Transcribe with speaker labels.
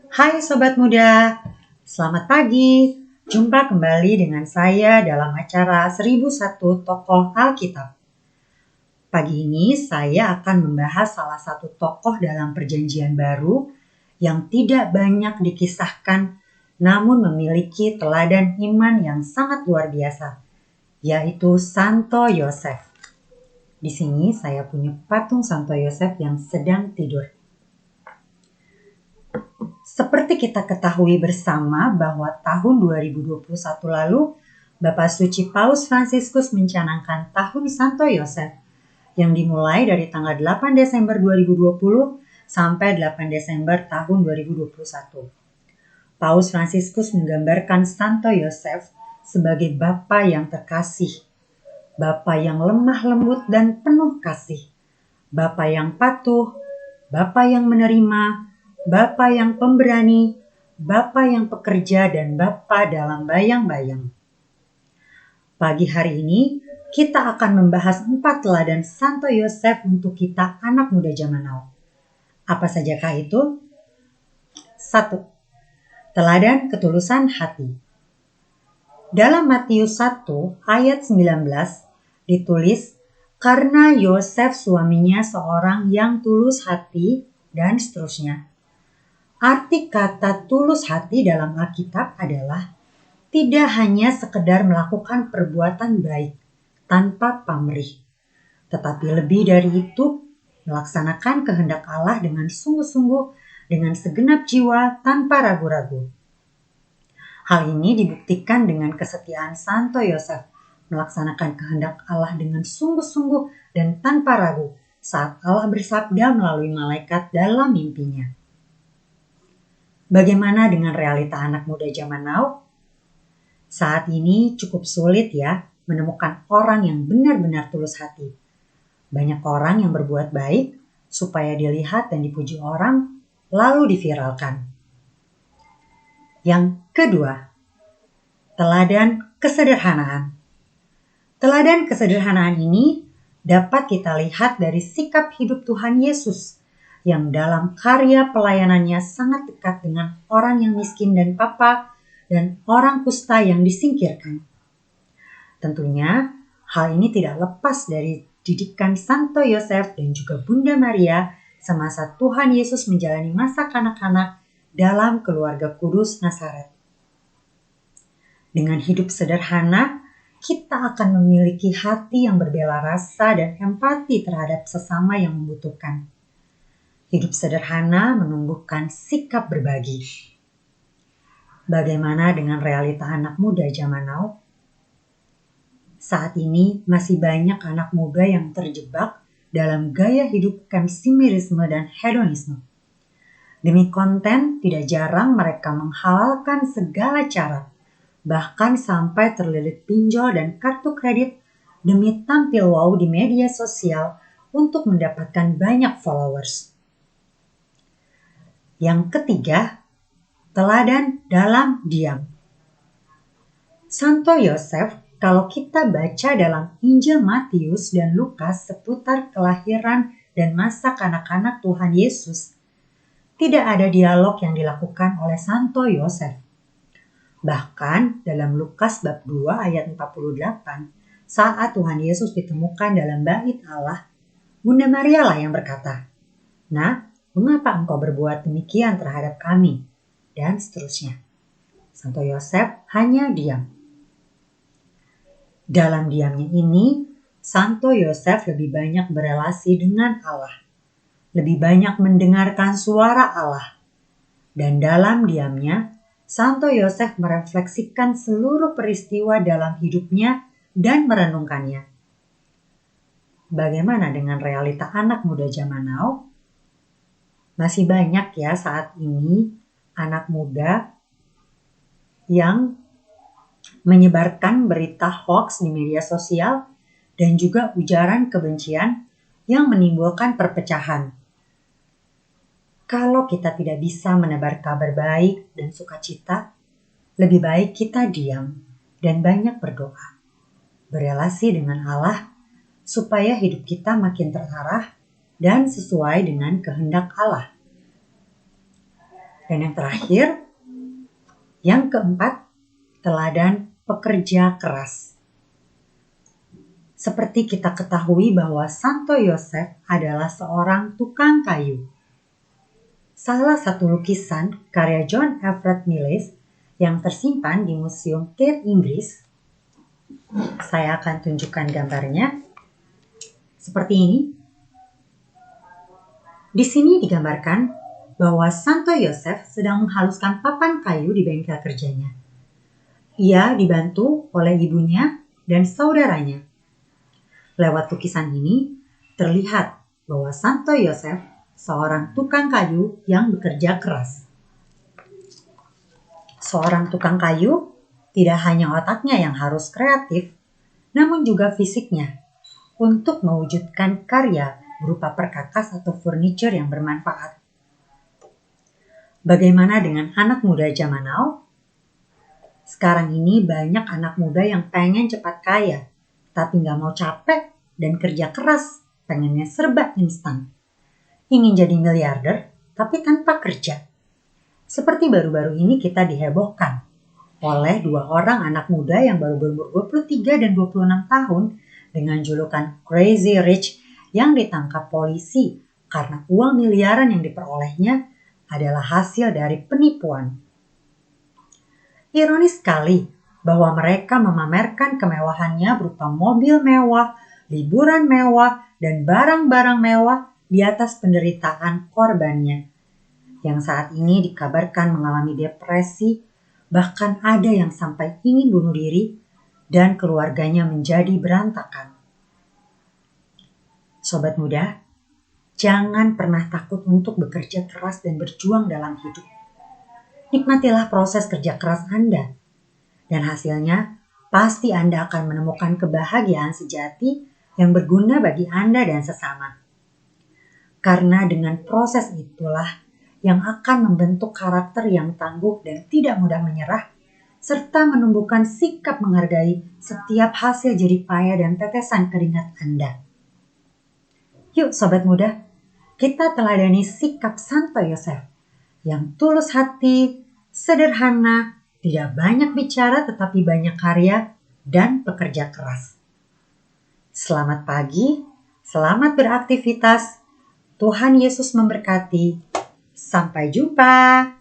Speaker 1: Hai Sobat Muda, selamat pagi. Jumpa kembali dengan saya dalam acara 1001 Tokoh Alkitab. Pagi ini saya akan membahas salah satu tokoh dalam Perjanjian Baru yang tidak banyak dikisahkan namun memiliki teladan iman yang sangat luar biasa, yaitu Santo Yosef. Di sini saya punya patung Santo Yosef yang sedang tidur. Seperti kita ketahui bersama bahwa tahun 2021 lalu, Bapak Suci Paus Fransiskus mencanangkan Tahun Santo Yosef yang dimulai dari tanggal 8 Desember 2020 sampai 8 Desember tahun 2021. Paus Fransiskus menggambarkan Santo Yosef sebagai Bapa yang terkasih, Bapa yang lemah lembut dan penuh kasih, Bapa yang patuh, Bapa yang menerima, Bapa yang pemberani, Bapa yang pekerja, dan Bapa dalam bayang-bayang. Pagi hari ini kita akan membahas 4 teladan Santo Yosef untuk kita anak muda zaman now. Apa sajakah itu? 1. Teladan ketulusan hati. Dalam Matius 1 ayat 19 ditulis, karena Yosef suaminya seorang yang tulus hati, dan seterusnya. Arti kata tulus hati dalam Alkitab adalah tidak hanya sekedar melakukan perbuatan baik tanpa pamrih, tetapi lebih dari itu melaksanakan kehendak Allah dengan sungguh-sungguh, dengan segenap jiwa tanpa ragu-ragu. Hal ini dibuktikan dengan kesetiaan Santo Yosef melaksanakan kehendak Allah dengan sungguh-sungguh dan tanpa ragu saat Allah bersabda melalui malaikat dalam mimpinya. Bagaimana dengan realita anak muda zaman now? Saat ini cukup sulit ya menemukan orang yang benar-benar tulus hati. Banyak orang yang berbuat baik supaya dilihat dan dipuji orang, lalu diviralkan. Yang kedua, teladan kesederhanaan. Teladan kesederhanaan ini dapat kita lihat dari sikap hidup Tuhan Yesus yang dalam karya pelayanannya sangat dekat dengan orang yang miskin dan papa dan orang kusta yang disingkirkan. Tentunya hal ini tidak lepas dari didikan Santo Yosef dan juga Bunda Maria semasa Tuhan Yesus menjalani masa kanak-kanak dalam keluarga kudus Nazaret. Dengan hidup sederhana, kita akan memiliki hati yang berbela rasa dan empati terhadap sesama yang membutuhkan. Hidup sederhana menumbuhkan sikap berbagi. Bagaimana dengan realita anak muda zaman now? Saat ini masih banyak anak muda yang terjebak dalam gaya hidup konsumerisme dan hedonisme. Demi konten, tidak jarang mereka menghalalkan segala cara, bahkan sampai terlilit pinjol dan kartu kredit demi tampil wow di media sosial untuk mendapatkan banyak followers. Yang ketiga, teladan dalam diam. Santo Yosef, kalau kita baca dalam Injil Matius dan Lukas seputar kelahiran dan masa kanak-kanak Tuhan Yesus, tidak ada dialog yang dilakukan oleh Santo Yosef. Bahkan dalam Lukas bab 2 ayat 48, saat Tuhan Yesus ditemukan dalam bait Allah, Bunda Maria lah yang berkata, "Nah, mengapa engkau berbuat demikian terhadap kami?" Dan seterusnya. Santo Yosef hanya diam. Dalam diamnya ini, Santo Yosef lebih banyak berelasi dengan Allah, lebih banyak mendengarkan suara Allah. Dan dalam diamnya, Santo Yosef merefleksikan seluruh peristiwa dalam hidupnya dan merenungkannya. Bagaimana dengan realita anak muda zaman now? Masih banyak ya saat ini anak muda yang menyebarkan berita hoax di media sosial dan juga ujaran kebencian yang menimbulkan perpecahan. Kalau kita tidak bisa menebar kabar baik dan sukacita, lebih baik kita diam dan banyak berdoa, berelasi dengan Allah supaya hidup kita makin terarah dan sesuai dengan kehendak Allah. Dan yang terakhir, yang keempat, teladan pekerja keras. Seperti kita ketahui bahwa Santo Yosef adalah seorang tukang kayu. Salah satu lukisan karya John Everett Mills yang tersimpan di Museum Tate Inggris, saya akan tunjukkan gambarnya seperti ini. Di sini digambarkan bahwa Santo Yosef sedang menghaluskan papan kayu di bengkel kerjanya. Ia dibantu oleh ibunya dan saudaranya. Lewat lukisan ini terlihat bahwa Santo Yosef seorang tukang kayu yang bekerja keras. Seorang tukang kayu tidak hanya otaknya yang harus kreatif, namun juga fisiknya untuk mewujudkan karya berupa perkakas atau furniture yang bermanfaat. Bagaimana dengan anak muda zaman now? Sekarang ini banyak anak muda yang pengen cepat kaya, tapi nggak mau capek dan kerja keras, pengennya serba instan. Ingin jadi miliarder, tapi tanpa kerja. Seperti baru-baru ini kita dihebohkan oleh dua orang anak muda yang baru berumur 23 dan 26 tahun dengan julukan Crazy Rich yang ditangkap polisi karena uang miliaran yang diperolehnya adalah hasil dari penipuan. Ironis sekali bahwa mereka memamerkan kemewahannya berupa mobil mewah, liburan mewah, dan barang-barang mewah di atas penderitaan korbannya, yang saat ini dikabarkan mengalami depresi, bahkan ada yang sampai ingin bunuh diri, dan keluarganya menjadi berantakan. Sobat muda, jangan pernah takut untuk bekerja keras dan berjuang dalam hidup. Nikmatilah proses kerja keras Anda, dan hasilnya pasti Anda akan menemukan kebahagiaan sejati yang berguna bagi Anda dan sesama. Karena dengan proses itulah yang akan membentuk karakter yang tangguh dan tidak mudah menyerah, serta menumbuhkan sikap menghargai setiap hasil jerih payah dan tetesan keringat Anda. Yuk sobat muda, kita teladani sikap Santo Yosef yang tulus hati, sederhana, tidak banyak bicara tetapi banyak karya dan pekerja keras. Selamat pagi, selamat beraktivitas. Tuhan Yesus memberkati. Sampai jumpa.